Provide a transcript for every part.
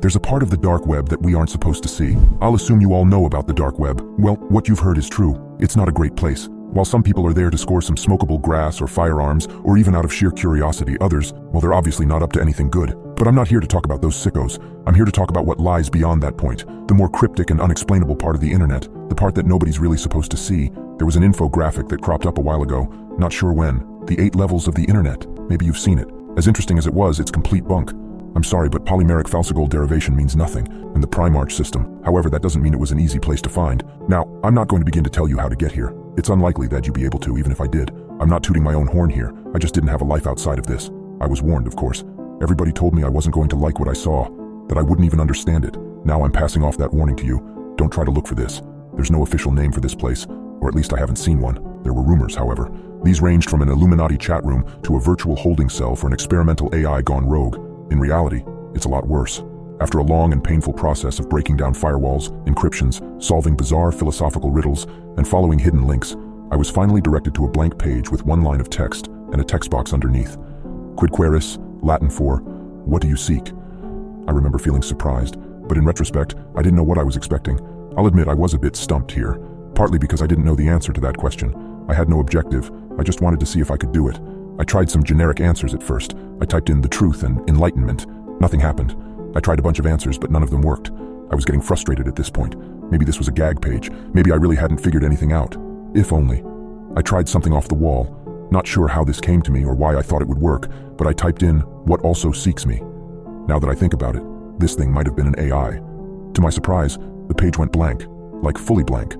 There's a part of the dark web that we aren't supposed to see. I'll assume you all know about the dark web. Well, what you've heard is true. It's not a great place. While some people are there to score some smokable grass or firearms, or even out of sheer curiosity, others, well, they're obviously not up to anything good. But I'm not here to talk about those sickos. I'm here to talk about what lies beyond that point. The more cryptic and unexplainable part of the internet. The part that nobody's really supposed to see. There was an infographic that cropped up a while ago, not sure when. The 8 levels of the internet. Maybe you've seen it. As interesting as it was, it's complete bunk. I'm sorry, but polymeric falsigold derivation means nothing in the Primarch system. However, that doesn't mean it was an easy place to find. Now, I'm not going to begin to tell you how to get here. It's unlikely that you'd be able to, even if I did. I'm not tooting my own horn here. I just didn't have a life outside of this. I was warned, of course. Everybody told me I wasn't going to like what I saw, that I wouldn't even understand it. Now I'm passing off that warning to you. Don't try to look for this. There's no official name for this place, or at least I haven't seen one. There were rumors, however. These ranged from an Illuminati chat room to a virtual holding cell for an experimental AI gone rogue. In reality, it's a lot worse. After a long and painful process of breaking down firewalls, encryptions, solving bizarre philosophical riddles, and following hidden links, I was finally directed to a blank page with one line of text and a text box underneath. Quid queris, Latin for, what do you seek? I remember feeling surprised, but in retrospect, I didn't know what I was expecting. I'll admit I was a bit stumped here, partly because I didn't know the answer to that question. I had no objective, I just wanted to see if I could do it. I tried some generic answers at first. I typed in the truth and enlightenment. Nothing happened. I tried a bunch of answers, but none of them worked. I was getting frustrated at this point. Maybe this was a gag page. Maybe I really hadn't figured anything out. If only. I tried something off the wall. Not sure how this came to me or why I thought it would work, but I typed in, what also seeks me. Now that I think about it, this thing might have been an AI. To my surprise, the page went blank, like fully blank.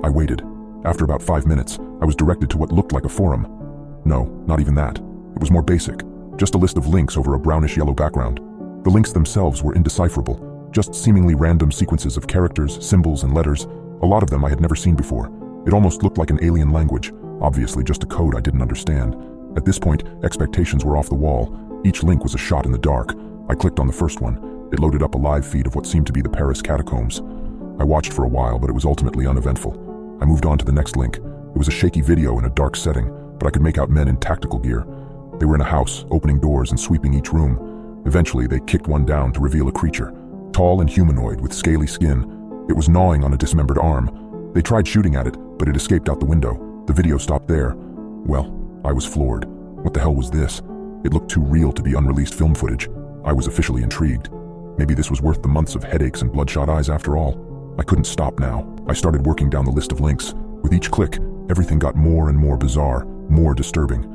I waited. After about 5 minutes, I was directed to what looked like a forum. No, not even that. It was more basic. Just a list of links over a brownish-yellow background. The links themselves were indecipherable, just seemingly random sequences of characters, symbols, and letters. A lot of them I had never seen before. It almost looked like an alien language, obviously just a code I didn't understand. At this point, expectations were off the wall. Each link was a shot in the dark. I clicked on the first one. It loaded up a live feed of what seemed to be the Paris catacombs. I watched for a while, but it was ultimately uneventful. I moved on to the next link. It was a shaky video in a dark setting, but I could make out men in tactical gear. They were in a house, opening doors and sweeping each room. Eventually, they kicked one down to reveal a creature, tall and humanoid with scaly skin. It was gnawing on a dismembered arm. They tried shooting at it, but it escaped out the window. The video stopped there. Well, I was floored. What the hell was this? It looked too real to be unreleased film footage. I was officially intrigued. Maybe this was worth the months of headaches and bloodshot eyes after all. I couldn't stop now. I started working down the list of links. With each click, everything got more and more bizarre, more disturbing.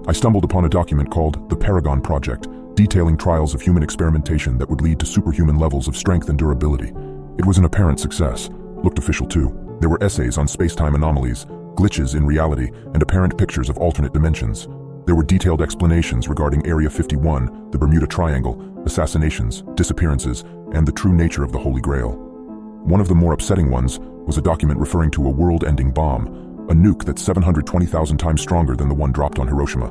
I stumbled upon a document called the Paragon Project, detailing trials of human experimentation that would lead to superhuman levels of strength and durability. It was an apparent success. Looked official too. There were essays on space-time anomalies, glitches in reality, and apparent pictures of alternate dimensions. There were detailed explanations regarding Area 51, the Bermuda Triangle, assassinations, disappearances, and the true nature of the Holy Grail. One of the more upsetting ones was a document referring to a world-ending bomb, a nuke that's 720,000 times stronger than the one dropped on Hiroshima.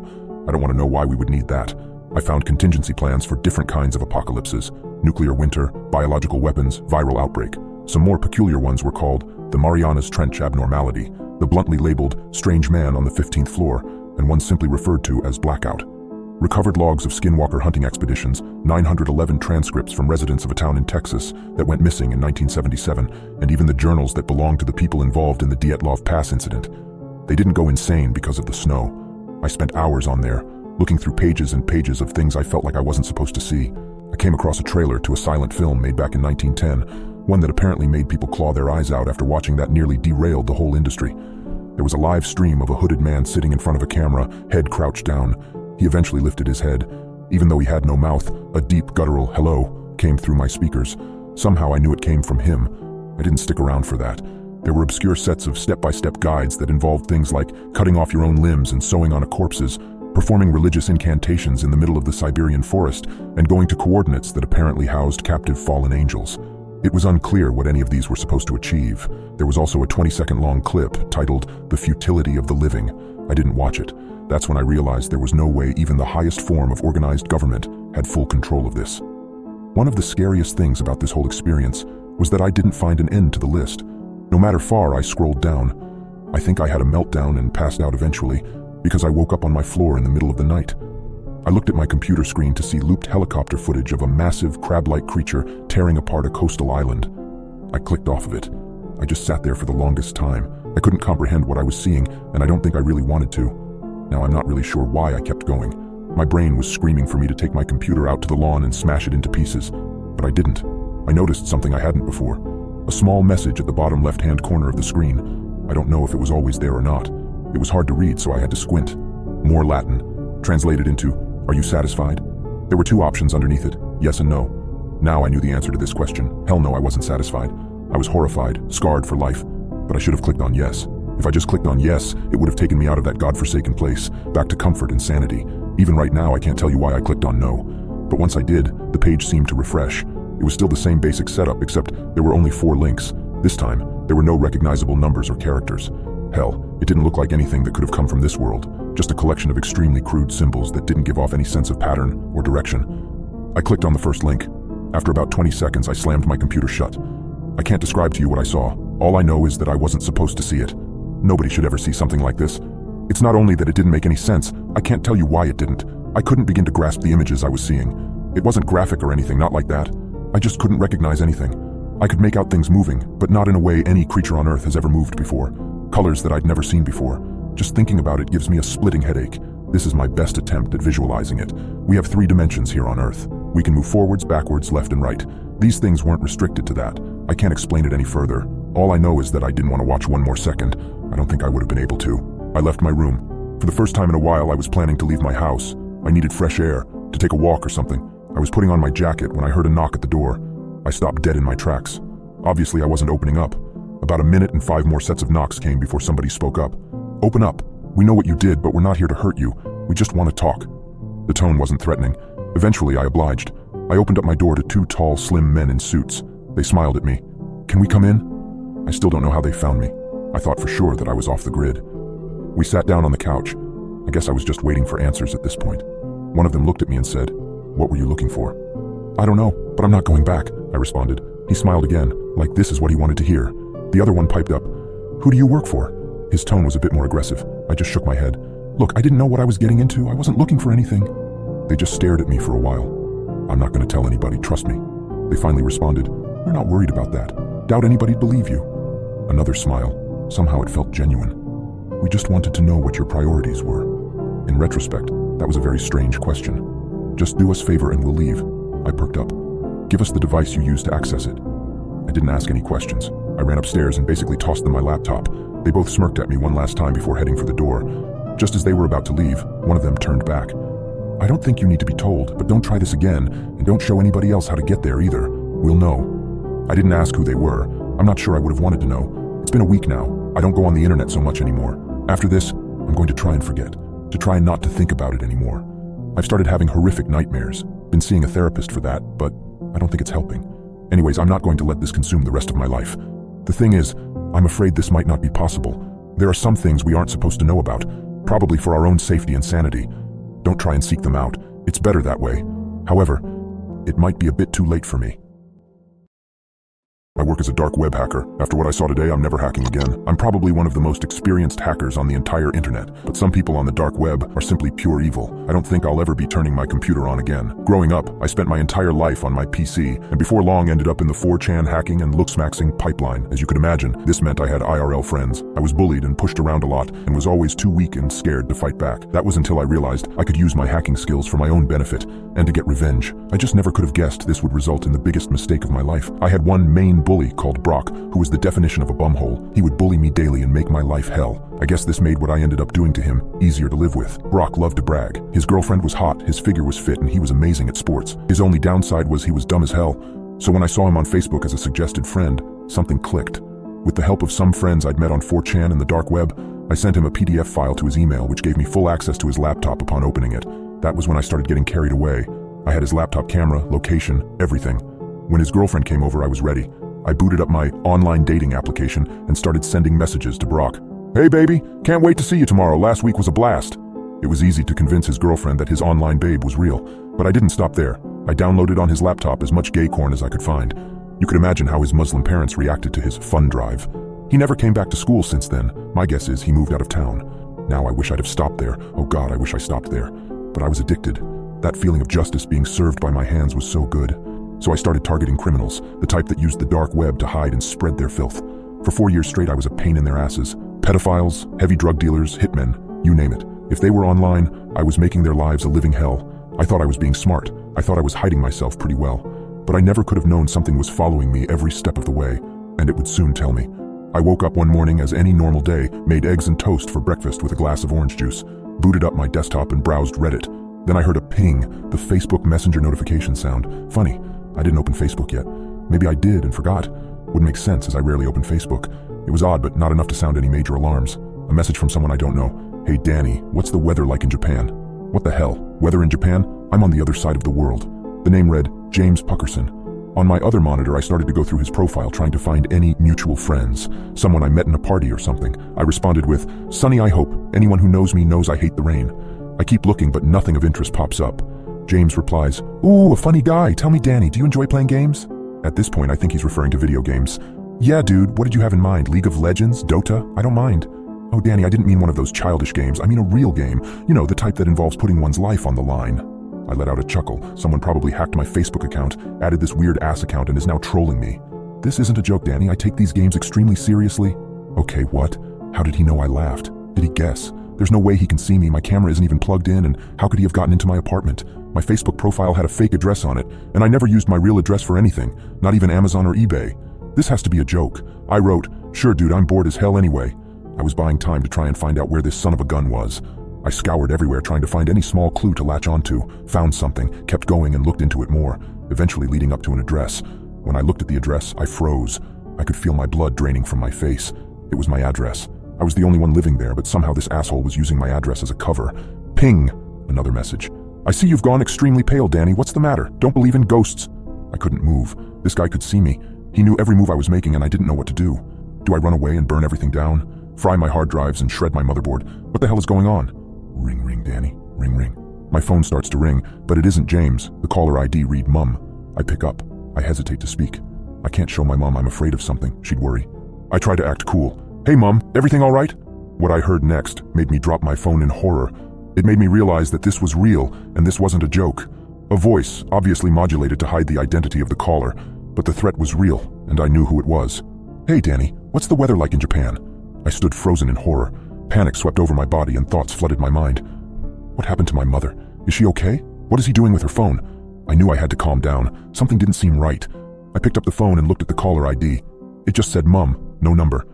I don't want to know why we would need that. I found contingency plans for different kinds of apocalypses: nuclear winter, biological weapons, viral outbreak. Some more peculiar ones were called the Marianas Trench Abnormality, the bluntly labeled Strange Man on the 15th Floor, and one simply referred to as Blackout. Recovered logs of skinwalker hunting expeditions, 911 transcripts from residents of a town in Texas that went missing in 1977, and even the journals that belonged to the people involved in the Dyatlov Pass incident. They didn't go insane because of the snow. I spent hours on there, looking through pages and pages of things I felt like I wasn't supposed to see. I came across a trailer to a silent film made back in 1910, one that apparently made people claw their eyes out after watching that nearly derailed the whole industry. There was a live stream of a hooded man sitting in front of a camera, head crouched down. He eventually lifted his head. Even though he had no mouth, a deep guttural hello came through my speakers. Somehow I knew it came from him. I didn't stick around for that. There were obscure sets of step-by-step guides that involved things like cutting off your own limbs and sewing on corpses, performing religious incantations in the middle of the Siberian forest, and going to coordinates that apparently housed captive fallen angels. It was unclear what any of these were supposed to achieve. There was also a 20-second long clip titled The Futility of the Living. I didn't watch it. That's when I realized there was no way even the highest form of organized government had full control of this. One of the scariest things about this whole experience was that I didn't find an end to the list. No matter far I scrolled down. I think I had a meltdown and passed out eventually because I woke up on my floor in the middle of the night. I looked at my computer screen to see looped helicopter footage of a massive crab-like creature tearing apart a coastal island. I clicked off of it. I just sat there for the longest time. I couldn't comprehend what I was seeing, and I don't think I really wanted to. Now I'm not really sure why I kept going. My brain was screaming for me to take my computer out to the lawn and smash it into pieces, but I didn't. I noticed something I hadn't before. A small message at the bottom left-hand corner of the screen. I don't know if it was always there or not. It was hard to read, so I had to squint. More Latin, translated into, "Are you satisfied?" There were two options underneath it, yes and no. Now I knew the answer to this question. Hell no, I wasn't satisfied. I was horrified, scarred for life, but I should have clicked on yes. If I just clicked on yes, it would have taken me out of that godforsaken place, back to comfort and sanity. Even right now, I can't tell you why I clicked on no. But once I did, the page seemed to refresh. It was still the same basic setup, except there were only 4 links. This time, there were no recognizable numbers or characters. Hell, it didn't look like anything that could have come from this world, just a collection of extremely crude symbols that didn't give off any sense of pattern or direction. I clicked on the first link. After about 20 seconds, I slammed my computer shut. I can't describe to you what I saw. All I know is that I wasn't supposed to see it. Nobody should ever see something like this. It's not only that it didn't make any sense, I can't tell you why it didn't. I couldn't begin to grasp the images I was seeing. It wasn't graphic or anything, not like that. I just couldn't recognize anything. I could make out things moving, but not in a way any creature on Earth has ever moved before. Colors that I'd never seen before. Just thinking about it gives me a splitting headache. This is my best attempt at visualizing it. We have 3 dimensions here on Earth. We can move forwards, backwards, left and right. These things weren't restricted to that. I can't explain it any further. All I know is that I didn't want to watch one more second. I don't think I would have been able to. I left my room. For the first time in a while, I was planning to leave my house. I needed fresh air, to take a walk or something. I was putting on my jacket when I heard a knock at the door. I stopped dead in my tracks. Obviously, I wasn't opening up. About a minute and 5 more sets of knocks came before somebody spoke up. "Open up. We know what you did, but we're not here to hurt you. We just want to talk." The tone wasn't threatening. Eventually, I obliged. I opened up my door to 2 tall, slim men in suits. They smiled at me. "Can we come in?" I still don't know how they found me. I thought for sure that I was off the grid. We sat down on the couch. I guess I was just waiting for answers at this point. One of them looked at me and said, "What were you looking for?" "I don't know, but I'm not going back," I responded. He smiled again, like this is what he wanted to hear. The other one piped up, "Who do you work for?" His tone was a bit more aggressive. I just shook my head. "Look, I didn't know what I was getting into. I wasn't looking for anything." They just stared at me for a while. "I'm not going to tell anybody, trust me." They finally responded, "We're not worried about that. Doubt anybody'd believe you." Another smile. Somehow it felt genuine. "We just wanted to know what your priorities were." In retrospect, that was a very strange question. "Just do us a favor and we'll leave." I perked up. "Give us the device you used to access it." I didn't ask any questions. I ran upstairs and basically tossed them my laptop. They both smirked at me one last time before heading for the door. Just as they were about to leave, one of them turned back. "I don't think you need to be told, but don't try this again, and don't show anybody else how to get there either. We'll know." I didn't ask who they were. I'm not sure I would have wanted to know. It's been a week now. I don't go on the internet so much anymore. After this, I'm going to try and forget. To try not to think about it anymore. I've started having horrific nightmares. Been seeing a therapist for that, but I don't think it's helping. Anyways, I'm not going to let this consume the rest of my life. The thing is, I'm afraid this might not be possible. There are some things we aren't supposed to know about, probably for our own safety and sanity. Don't try and seek them out. It's better that way. However, it might be a bit too late for me. I work as a dark web hacker. After what I saw today, I'm never hacking again. I'm probably one of the most experienced hackers on the entire internet, but some people on the dark web are simply pure evil. I don't think I'll ever be turning my computer on again. Growing up, I spent my entire life on my PC, and before long ended up in the 4chan hacking and looksmaxing pipeline. As you could imagine, this meant I had IRL friends. I was bullied and pushed around a lot, and was always too weak and scared to fight back. That was until I realized I could use my hacking skills for my own benefit, and to get revenge. I just never could have guessed this would result in the biggest mistake of my life. I had one main bully called Brock, who was the definition of a bumhole. He would bully me daily and make my life hell. I guess this made what I ended up doing to him easier to live with. Brock loved to brag. His girlfriend was hot, his figure was fit, and he was amazing at sports. His only downside was he was dumb as hell. So when I saw him on Facebook as a suggested friend, something clicked. With the help of some friends I'd met on 4chan and the dark web, I sent him a PDF file to his email, which gave me full access to his laptop upon opening it. That was when I started getting carried away. I had his laptop camera, location, everything. When his girlfriend came over, I was ready. I booted up my online dating application and started sending messages to Brock. "Hey baby, can't wait to see you tomorrow. Last week was a blast." It was easy to convince his girlfriend that his online babe was real, but I didn't stop there. I downloaded on his laptop as much gay porn as I could find. You could imagine how his Muslim parents reacted to his fun drive. He never came back to school since then. My guess is he moved out of town. Now I wish I'd have stopped there. Oh God, I wish I stopped there. But I was addicted. That feeling of justice being served by my hands was so good. So I started targeting criminals, the type that used the dark web to hide and spread their filth. For 4 years straight, I was a pain in their asses. Pedophiles, heavy drug dealers, hitmen, you name it. If they were online, I was making their lives a living hell. I thought I was being smart. I thought I was hiding myself pretty well. But I never could have known something was following me every step of the way, and it would soon tell me. I woke up one morning as any normal day, made eggs and toast for breakfast with a glass of orange juice, booted up my desktop and browsed Reddit. Then I heard a ping, the Facebook Messenger notification sound. Funny, I didn't open Facebook yet. Maybe I did and forgot. Wouldn't make sense as I rarely open Facebook. It was odd, but not enough to sound any major alarms. A message from someone I don't know. Hey Danny, what's the weather like in Japan? What the hell? Weather in Japan? I'm on the other side of the world. The name read James Puckerson. On my other monitor, I started to go through his profile trying to find any mutual friends, someone I met in a party or something. I responded with, Sunny, I hope. Anyone who knows me knows I hate the rain. I keep looking, but nothing of interest pops up. James replies, Ooh, a funny guy. Tell me, Danny, do you enjoy playing games? At this point, I think he's referring to video games. Yeah, dude, what did you have in mind? League of Legends? Dota? I don't mind. Oh, Danny, I didn't mean one of those childish games. I mean a real game. You know, the type that involves putting one's life on the line. I let out a chuckle. Someone probably hacked my Facebook account, added this weird ass account, and is now trolling me. This isn't a joke, Danny. I take these games extremely seriously. Okay, what? How did he know I laughed? Did he guess? There's no way he can see me. My camera isn't even plugged in, and how could he have gotten into my apartment? My Facebook profile had a fake address on it, and I never used my real address for anything, not even Amazon or eBay. This has to be a joke. I wrote, Sure, dude, I'm bored as hell anyway. I was buying time to try and find out where this son of a gun was. I scoured everywhere trying to find any small clue to latch onto, found something, kept going and looked into it more, eventually leading up to an address. When I looked at the address, I froze. I could feel my blood draining from my face. It was my address. I was the only one living there, but somehow this asshole was using my address as a cover. Ping! Another message. I see you've gone extremely pale, Danny. What's the matter? Don't believe in ghosts. I couldn't move. This guy could see me. He knew every move I was making and I didn't know what to do. Do I run away and burn everything down? Fry my hard drives and shred my motherboard? What the hell is going on? Ring, ring, Danny. Ring, ring. My phone starts to ring, but it isn't James. The caller ID read Mum. I pick up. I hesitate to speak. I can't show my mom I'm afraid of something. She'd worry. I try to act cool. Hey, Mum, everything all right? What I heard next made me drop my phone in horror. It made me realize that this was real and this wasn't a joke. A voice, obviously modulated to hide the identity of the caller, but the threat was real, and I knew who it was. Hey, Danny, what's the weather like in Japan? I stood frozen in horror. Panic swept over my body and thoughts flooded my mind. What happened to my mother? Is she okay? What is he doing with her phone? I knew I had to calm down. Something didn't seem right. I picked up the phone and looked at the caller ID. It just said Mum, no number.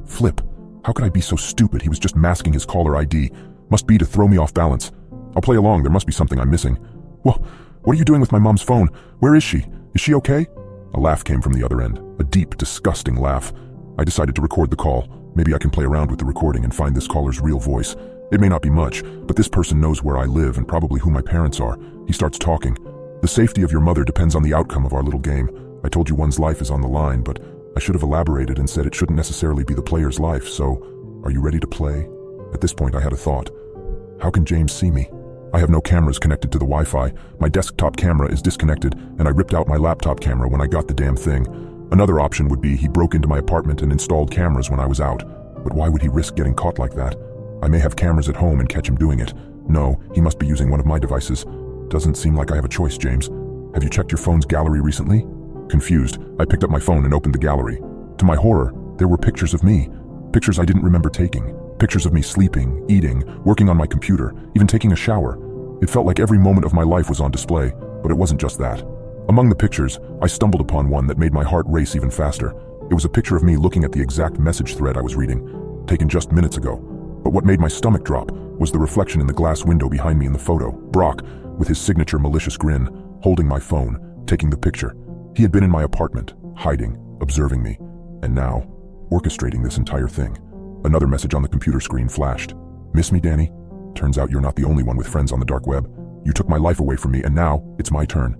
Flip. How could I be so stupid? He was just masking his caller ID. Must be to throw me off balance. I'll play along. There must be something I'm missing. Well, what are you doing with my mom's phone? Where is she? Is she okay? A laugh came from the other end. A deep, disgusting laugh. I decided to record the call. Maybe I can play around with the recording and find this caller's real voice. It may not be much, but this person knows where I live and probably who my parents are. He starts talking. The safety of your mother depends on the outcome of our little game. I told you one's life is on the line, but I should have elaborated and said it shouldn't necessarily be the player's life, so are you ready to play? At this point, I had a thought. How can James see me? I have no cameras connected to the Wi-Fi. My desktop camera is disconnected, and I ripped out my laptop camera when I got the damn thing. Another option would be he broke into my apartment and installed cameras when I was out. But why would he risk getting caught like that? I may have cameras at home and catch him doing it. No, he must be using one of my devices. Doesn't seem like I have a choice, James. Have you checked your phone's gallery recently? Confused, I picked up my phone and opened the gallery. To my horror, there were pictures of me. Pictures I didn't remember taking. Pictures of me sleeping, eating, working on my computer, even taking a shower. It felt like every moment of my life was on display, but it wasn't just that. Among the pictures, I stumbled upon one that made my heart race even faster. It was a picture of me looking at the exact message thread I was reading, taken just minutes ago. But what made my stomach drop was the reflection in the glass window behind me in the photo. Brock, with his signature malicious grin, holding my phone, taking the picture. He had been in my apartment, hiding, observing me, and now, orchestrating this entire thing. Another message on the computer screen flashed. Miss me, Danny? Turns out you're not the only one with friends on the dark web. You took my life away from me, and now it's my turn.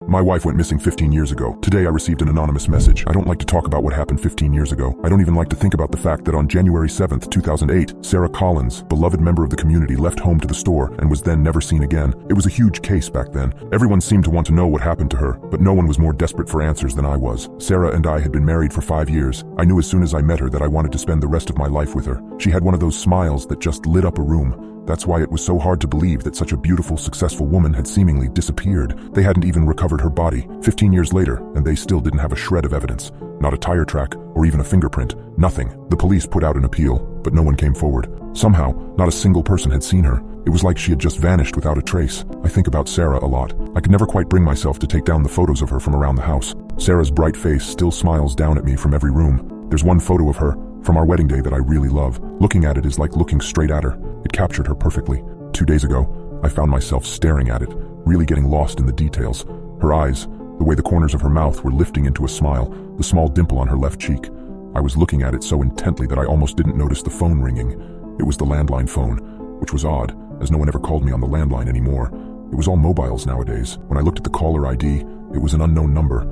My wife went missing 15 years ago. Today I received an anonymous message. I don't like to talk about what happened 15 years ago. I don't even like to think about the fact that on January 7th, 2008, Sarah Collins, beloved member of the community, left home to the store and was then never seen again. It was a huge case back then. Everyone seemed to want to know what happened to her, but no one was more desperate for answers than I was. Sarah and I had been married for 5 years. I knew as soon as I met her that I wanted to spend the rest of my life with her. She had one of those smiles that just lit up a room. That's why it was so hard to believe that such a beautiful, successful woman had seemingly disappeared. They hadn't even recovered her body 15 years later, and they still didn't have a shred of evidence. Not a tire track or even a fingerprint. Nothing. The police put out an appeal, but no one came forward. Somehow, not a single person had seen her. It was like she had just vanished without a trace. I think about Sarah a lot. I could never quite bring myself to take down the photos of her from around the house. Sarah's bright face still smiles down at me from every room. There's one photo of her from our wedding day that I really love. Looking at it is like looking straight at her. It captured her perfectly. 2 days ago, I found myself staring at it, really getting lost in the details. Her eyes, the way the corners of her mouth were lifting into a smile, the small dimple on her left cheek. I was looking at it so intently that I almost didn't notice the phone ringing. It was the landline phone, which was odd, as no one ever called me on the landline anymore. It was all mobiles nowadays. When I looked at the caller ID, it was an unknown number.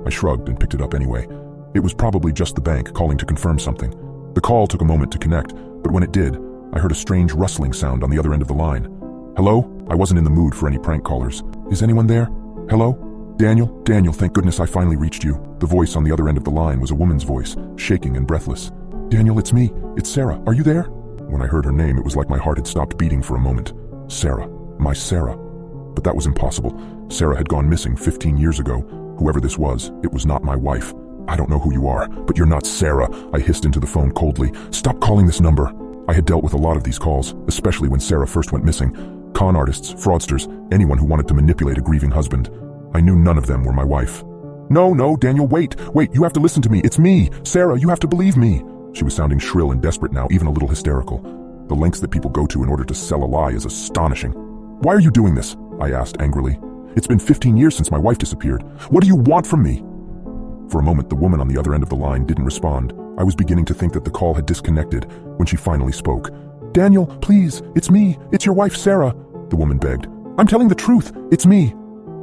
I shrugged and picked it up anyway. It was probably just the bank calling to confirm something. The call took a moment to connect, but when it did, I heard a strange rustling sound on the other end of the line. Hello? I wasn't in the mood for any prank callers. Is anyone there? Hello? Daniel? Daniel, thank goodness I finally reached you. The voice on the other end of the line was a woman's voice, shaking and breathless. Daniel, it's me. It's Sarah. Are you there? When I heard her name, it was like my heart had stopped beating for a moment. Sarah. My Sarah. But that was impossible. Sarah had gone missing 15 years ago. Whoever this was, it was not my wife. I don't know who you are, but you're not Sarah, I hissed into the phone coldly. Stop calling this number. I had dealt with a lot of these calls, especially when Sarah first went missing. Con artists, fraudsters, anyone who wanted to manipulate a grieving husband. I knew none of them were my wife. No, Daniel, wait, you have to listen to me. It's me. Sarah, you have to believe me. She was sounding shrill and desperate now, even a little hysterical. The lengths that people go to in order to sell a lie is astonishing. Why are you doing this? I asked angrily. It's been 15 years since my wife disappeared. What do you want from me? For a moment, the woman on the other end of the line didn't respond. I was beginning to think that the call had disconnected when she finally spoke. Daniel, please, it's me. It's your wife, Sarah, the woman begged. I'm telling the truth. It's me.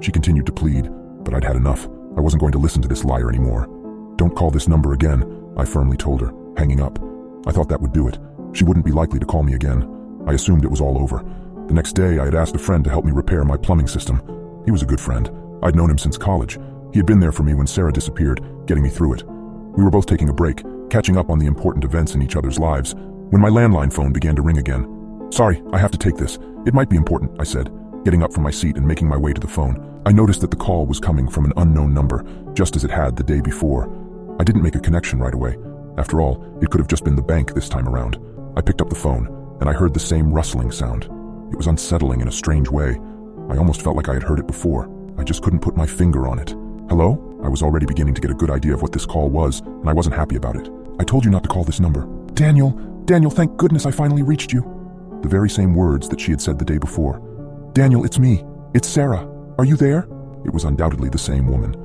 She continued to plead, but I'd had enough. I wasn't going to listen to this liar anymore. Don't call this number again, I firmly told her, hanging up. I thought that would do it. She wouldn't be likely to call me again. I assumed it was all over. The next day, I had asked a friend to help me repair my plumbing system. He was a good friend. I'd known him since college. He had been there for me when Sarah disappeared, getting me through it. We were both taking a break, catching up on the important events in each other's lives, when my landline phone began to ring again. Sorry, I have to take this. It might be important, I said, getting up from my seat and making my way to the phone. I noticed that the call was coming from an unknown number, just as it had the day before. I didn't make a connection right away. After all, it could have just been the bank this time around. I picked up the phone, and I heard the same rustling sound. It was unsettling in a strange way. I almost felt like I had heard it before. I just couldn't put my finger on it. Hello? I was already beginning to get a good idea of what this call was, and I wasn't happy about it. I told you not to call this number. Daniel, thank goodness I finally reached you. The very same words that she had said the day before. Daniel, it's me. It's Sarah. Are you there? It was undoubtedly the same woman.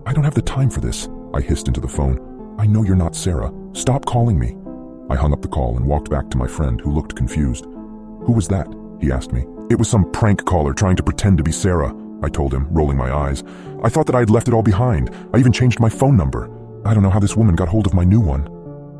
I don't have the time for this, I hissed into the phone. I know you're not Sarah. Stop calling me. I hung up the call and walked back to my friend, who looked confused. Who was that? He asked me. It was some prank caller trying to pretend to be Sarah, I told him, rolling my eyes. I thought that I had left it all behind. I even changed my phone number. I don't know how this woman got hold of my new one.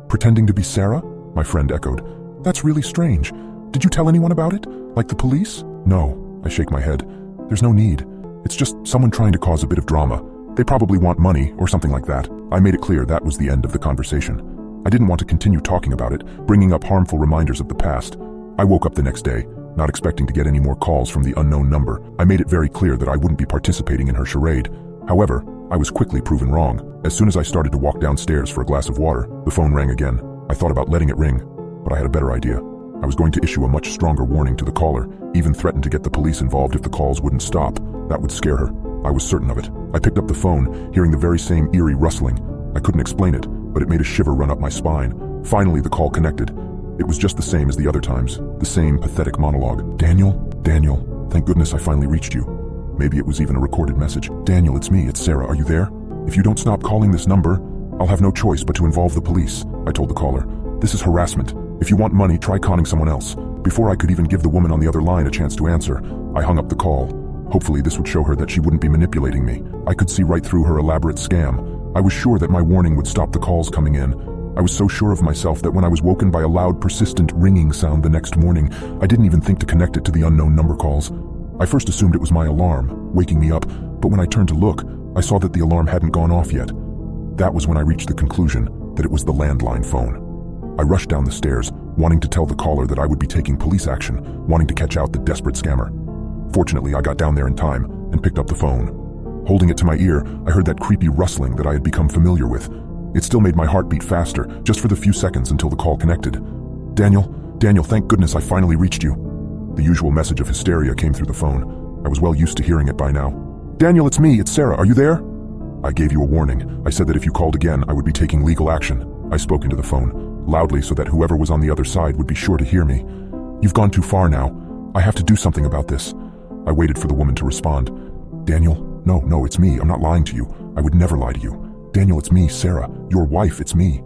Pretending to be Sarah? My friend echoed. That's really strange. Did you tell anyone about it? Like the police? No, I shake my head. There's no need. It's just someone trying to cause a bit of drama. They probably want money or something like that. I made it clear that was the end of the conversation. I didn't want to continue talking about it, bringing up harmful reminders of the past. I woke up the next day, not expecting to get any more calls from the unknown number. I made it very clear that I wouldn't be participating in her charade. However, I was quickly proven wrong. As soon as I started to walk downstairs for a glass of water, the phone rang again. I thought about letting it ring, but I had a better idea. I was going to issue a much stronger warning to the caller, even threaten to get the police involved if the calls wouldn't stop. That would scare her. I was certain of it. I picked up the phone, hearing the very same eerie rustling. I couldn't explain it, but it made a shiver run up my spine. Finally, the call connected. It was just the same as the other times, the same pathetic monologue. Daniel, thank goodness I finally reached you. Maybe it was even a recorded message. Daniel, it's me, it's Sarah, are you there? If you don't stop calling this number, I'll have no choice but to involve the police, I told the caller. This is harassment. If you want money, try conning someone else. Before I could even give the woman on the other line a chance to answer, I hung up the call. Hopefully this would show her that she wouldn't be manipulating me. I could see right through her elaborate scam. I was sure that my warning would stop the calls coming in. I was so sure of myself that when I was woken by a loud, persistent ringing sound the next morning, I didn't even think to connect it to the unknown number calls. I first assumed it was my alarm, waking me up, but when I turned to look, I saw that the alarm hadn't gone off yet. That was when I reached the conclusion that it was the landline phone. I rushed down the stairs, wanting to tell the caller that I would be taking police action, wanting to catch out the desperate scammer. Fortunately, I got down there in time and picked up the phone. Holding it to my ear, I heard that creepy rustling that I had become familiar with. It still made my heart beat faster, just for the few seconds until the call connected. Daniel, thank goodness I finally reached you." The usual message of hysteria came through the phone. I was well used to hearing it by now. "Daniel, it's me, it's Sarah, are you there?" "I gave you a warning. I said that if you called again, I would be taking legal action." I spoke into the phone, loudly so that whoever was on the other side would be sure to hear me. "You've gone too far now. I have to do something about this." I waited for the woman to respond. "Daniel, no, it's me. I'm not lying to you. I would never lie to you. Daniel, it's me, Sarah. Your wife, it's me."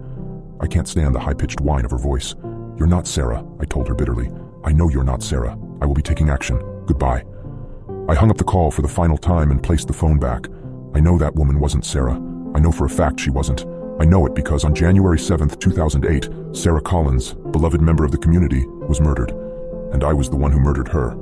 I can't stand the high-pitched whine of her voice. "You're not Sarah," I told her bitterly. "I know you're not Sarah. I will be taking action. Goodbye." I hung up the call for the final time and placed the phone back. I know that woman wasn't Sarah. I know for a fact she wasn't. I know it because on January 7th, 2008, Sarah Collins, beloved member of the community, was murdered. And I was the one who murdered her.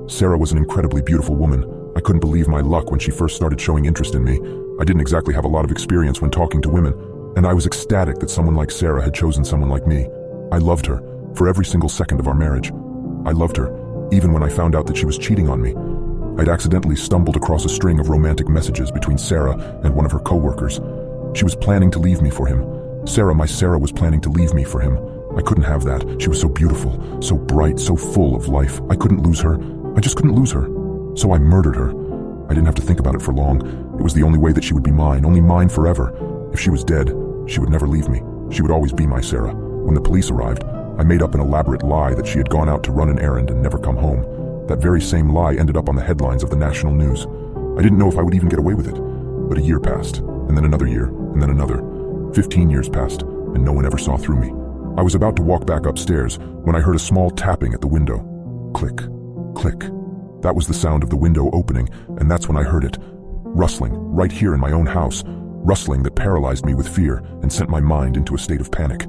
Sarah was an incredibly beautiful woman. I couldn't believe my luck when she first started showing interest in me. I didn't exactly have a lot of experience when talking to women, and I was ecstatic that someone like Sarah had chosen someone like me. I loved her, for every single second of our marriage. I loved her, even when I found out that she was cheating on me. I'd accidentally stumbled across a string of romantic messages between Sarah and one of her co-workers. She was planning to leave me for him. My Sarah was planning to leave me for him. I couldn't have that. She was so beautiful, so bright, so full of life. I couldn't lose her. I just couldn't lose her. So I murdered her. I didn't have to think about it for long. It was the only way that she would be mine, only mine forever. If she was dead, she would never leave me. She would always be my Sarah. When the police arrived, I made up an elaborate lie that she had gone out to run an errand and never come home. That very same lie ended up on the headlines of the national news. I didn't know if I would even get away with it. But a year passed, and then another year, and then another. 15 years passed, and no one ever saw through me. I was about to walk back upstairs when I heard a small tapping at the window. Click, click. That was the sound of the window opening, and that's when I heard it. Rustling, right here in my own house. Rustling that paralyzed me with fear and sent my mind into a state of panic.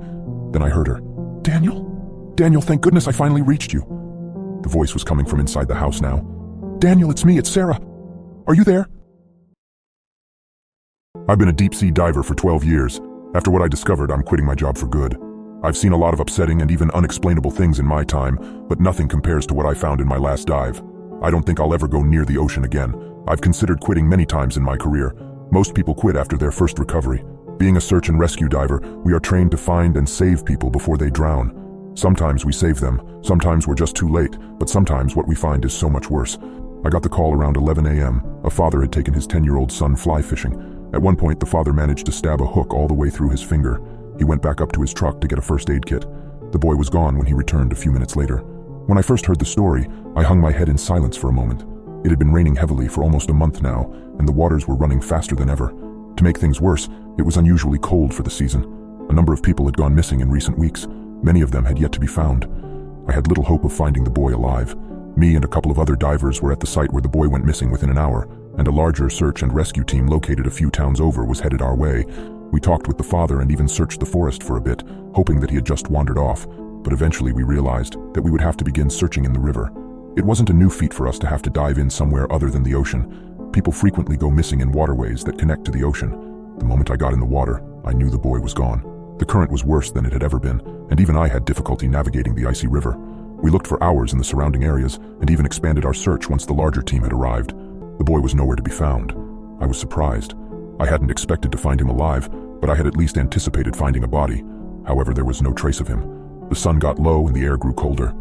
Then I heard her. Daniel, thank goodness I finally reached you." The voice was coming from inside the house now. "Daniel, it's me, it's Sarah. Are you there?" I've been a deep-sea diver for 12 years. After what I discovered, I'm quitting my job for good. I've seen a lot of upsetting and even unexplainable things in my time, but nothing compares to what I found in my last dive. I don't think I'll ever go near the ocean again. I've considered quitting many times in my career. Most people quit after their first recovery. Being a search and rescue diver, we are trained to find and save people before they drown. Sometimes we save them, sometimes we're just too late, but sometimes what we find is so much worse. I got the call around 11 a.m. A father had taken his 10-year-old son fly fishing. At one point, the father managed to stab a hook all the way through his finger. He went back up to his truck to get a first aid kit. The boy was gone when he returned a few minutes later. When I first heard the story, I hung my head in silence for a moment. It had been raining heavily for almost a month now, and the waters were running faster than ever. To make things worse, it was unusually cold for the season. A number of people had gone missing in recent weeks. Many of them had yet to be found. I had little hope of finding the boy alive. Me and a couple of other divers were at the site where the boy went missing within an hour, and a larger search and rescue team located a few towns over was headed our way. We talked with the father and even searched the forest for a bit, hoping that he had just wandered off, but eventually we realized that we would have to begin searching in the river. It wasn't a new feat for us to have to dive in somewhere other than the ocean. People frequently go missing in waterways that connect to the ocean. The moment I got in the water, I knew the boy was gone. The current was worse than it had ever been, and even I had difficulty navigating the icy river. We looked for hours in the surrounding areas and even expanded our search once the larger team had arrived. The boy was nowhere to be found. I was surprised. I hadn't expected to find him alive, but I had at least anticipated finding a body. However, there was no trace of him. The sun got low and the air grew colder.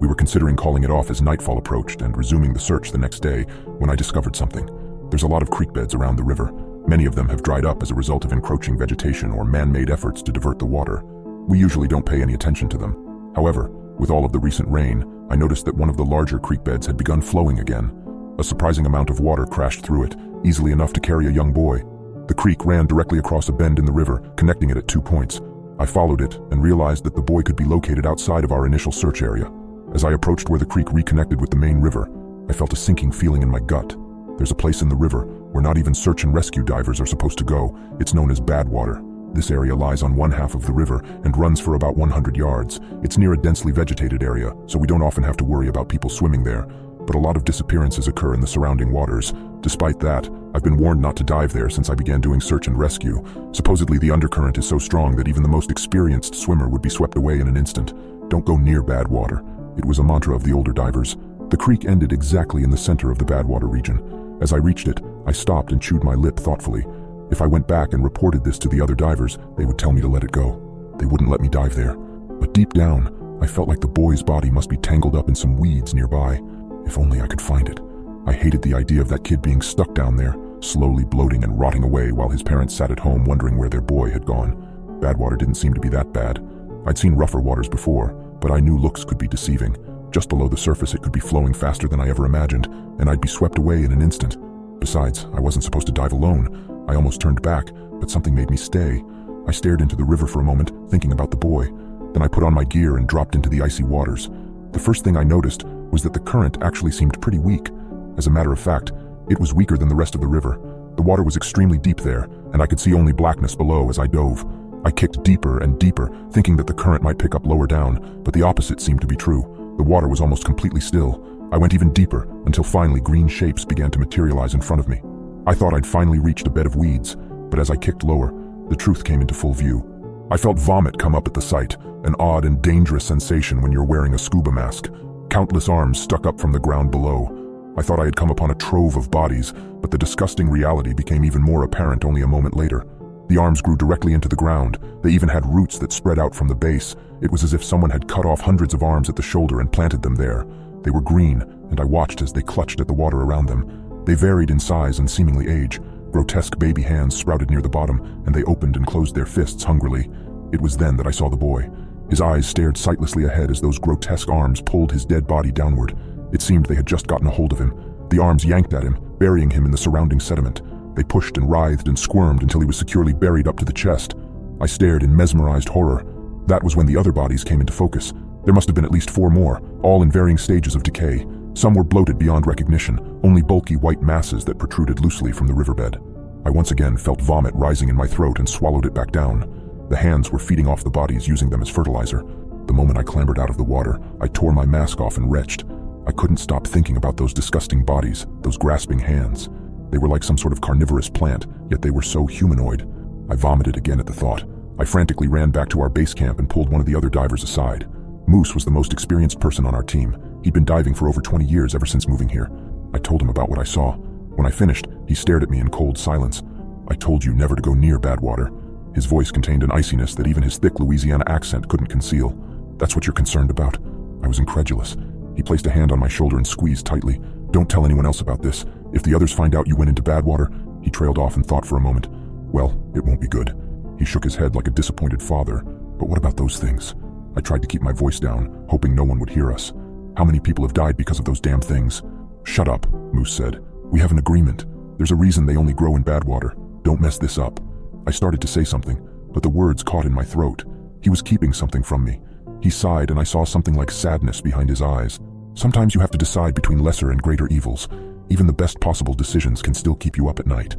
We were considering calling it off as nightfall approached and resuming the search the next day when I discovered something. There's a lot of creek beds around the river. Many of them have dried up as a result of encroaching vegetation or man-made efforts to divert the water. We usually don't pay any attention to them. However, with all of the recent rain, I noticed that one of the larger creek beds had begun flowing again. A surprising amount of water crashed through it, easily enough to carry a young boy. The creek ran directly across a bend in the river, connecting it at 2 points. I followed it and realized that the boy could be located outside of our initial search area. As I approached where the creek reconnected with the main river, I felt a sinking feeling in my gut. There's a place in the river where not even search and rescue divers are supposed to go. It's known as Badwater. This area lies on one half of the river and runs for about 100 yards. It's near a densely vegetated area, so we don't often have to worry about people swimming there. but a lot of disappearances occur in the surrounding waters. Despite that, I've been warned not to dive there since I began doing search and rescue. Supposedly the undercurrent is so strong that even the most experienced swimmer would be swept away in an instant. Don't go near bad water. It was a mantra of the older divers. The creek ended exactly in the center of the Badwater region. As I reached it, I stopped and chewed my lip thoughtfully. If I went back and reported this to the other divers, they would tell me to let it go. They wouldn't let me dive there. But deep down, I felt like the boy's body must be tangled up in some weeds nearby. If only I could find it. I hated the idea of that kid being stuck down there, slowly bloating and rotting away while his parents sat at home wondering where their boy had gone. Badwater didn't seem to be that bad. I'd seen rougher waters before, but I knew looks could be deceiving. Just below the surface it could be flowing faster than I ever imagined, and I'd be swept away in an instant. Besides, I wasn't supposed to dive alone. I almost turned back, but something made me stay. I stared into the river for a moment, thinking about the boy. Then I put on my gear and dropped into the icy waters. The first thing I noticed was that the current actually seemed pretty weak. As a matter of fact, it was weaker than the rest of the river. The water was extremely deep there, and I could see only blackness below as I dove. I kicked deeper and deeper, thinking that the current might pick up lower down, but the opposite seemed to be true. The water was almost completely still. I went even deeper, until finally green shapes began to materialize in front of me. I thought I'd finally reached a bed of weeds, but as I kicked lower, the truth came into full view. I felt vomit come up at the sight, an odd and dangerous sensation when you're wearing a scuba mask. Countless arms stuck up from the ground below. I thought I had come upon a trove of bodies, but the disgusting reality became even more apparent only a moment later. The arms grew directly into the ground. They even had roots that spread out from the base. It was as if someone had cut off hundreds of arms at the shoulder and planted them there. They were green, and I watched as they clutched at the water around them. They varied in size and seemingly age. Grotesque baby hands sprouted near the bottom, and they opened and closed their fists hungrily. It was then that I saw the boy. His eyes stared sightlessly ahead as those grotesque arms pulled his dead body downward. It seemed they had just gotten a hold of him. The arms yanked at him, burying him in the surrounding sediment. They pushed and writhed and squirmed until he was securely buried up to the chest. I stared in mesmerized horror. That was when the other bodies came into focus. There must have been at least 4 more, all in varying stages of decay. Some were bloated beyond recognition, only bulky white masses that protruded loosely from the riverbed. I once again felt vomit rising in my throat and swallowed it back down. The hands were feeding off the bodies, using them as fertilizer. The moment I clambered out of the water, I tore my mask off and retched. I couldn't stop thinking about those disgusting bodies, those grasping hands. They were like some sort of carnivorous plant, yet they were so humanoid. I vomited again at the thought. I frantically ran back to our base camp and pulled one of the other divers aside. Moose was the most experienced person on our team. He'd been diving for over 20 years ever since moving here. I told him about what I saw. When I finished, he stared at me in cold silence. I told you never to go near Badwater. His voice contained an iciness that even his thick Louisiana accent couldn't conceal. That's what you're concerned about? I was incredulous. He placed a hand on my shoulder and squeezed tightly. Don't tell anyone else about this. If the others find out you went into Badwater. He trailed off and thought for a moment. Well, it won't be good. He shook his head like a disappointed father. But what about those things? I tried to keep my voice down, hoping no one would hear us. How many people have died because of those damn things? Shut up, Moose said. We have an agreement. There's a reason they only grow in Badwater. Don't mess this up. I started to say something, but the words caught in my throat. He was keeping something from me. He sighed, and I saw something like sadness behind his eyes. Sometimes you have to decide between lesser and greater evils. Even the best possible decisions can still keep you up at night.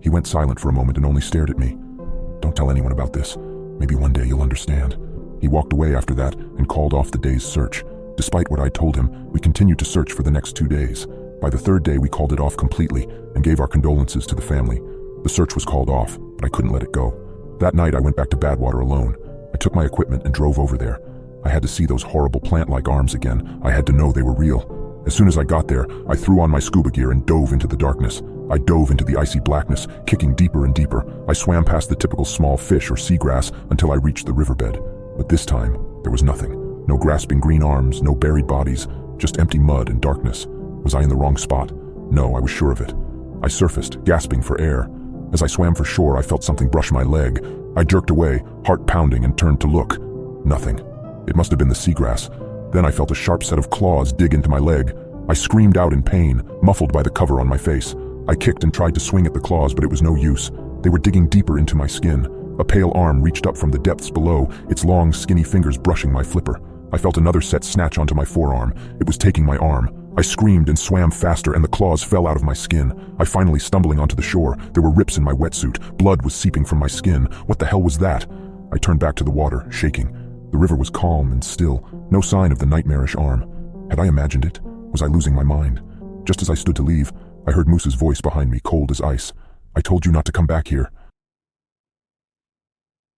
He went silent for a moment and only stared at me. Don't tell anyone about this. Maybe one day you'll understand. He walked away after that and called off the day's search. Despite what I told him, we continued to search for the next 2 days. By the 3rd day, we called it off completely and gave our condolences to the family. The search was called off, but I couldn't let it go. That night, I went back to Badwater alone. I took my equipment and drove over there. I had to see those horrible plant-like arms again. I had to know they were real. As soon as I got there, I threw on my scuba gear and dove into the darkness. I dove into the icy blackness, kicking deeper and deeper. I swam past the typical small fish or seagrass until I reached the riverbed. But this time, there was nothing. No grasping green arms, no buried bodies, just empty mud and darkness. Was I in the wrong spot? No, I was sure of it. I surfaced, gasping for air. As I swam for shore, I felt something brush my leg. I jerked away, heart pounding, and turned to look. Nothing. It must have been the seagrass. Then I felt a sharp set of claws dig into my leg. I screamed out in pain, muffled by the cover on my face. I kicked and tried to swing at the claws, but it was no use. They were digging deeper into my skin. A pale arm reached up from the depths below, its long, skinny fingers brushing my flipper. I felt another set snatch onto my forearm. It was taking my arm. I screamed and swam faster, and the claws fell out of my skin. I finally stumbling onto the shore. There were rips in my wetsuit. Blood was seeping from my skin. What the hell was that? I turned back to the water, shaking. The river was calm and still, no sign of the nightmarish arm. Had I imagined it? Was I losing my mind? Just as I stood to leave, I heard Moose's voice behind me, cold as ice. "I told you not to come back here."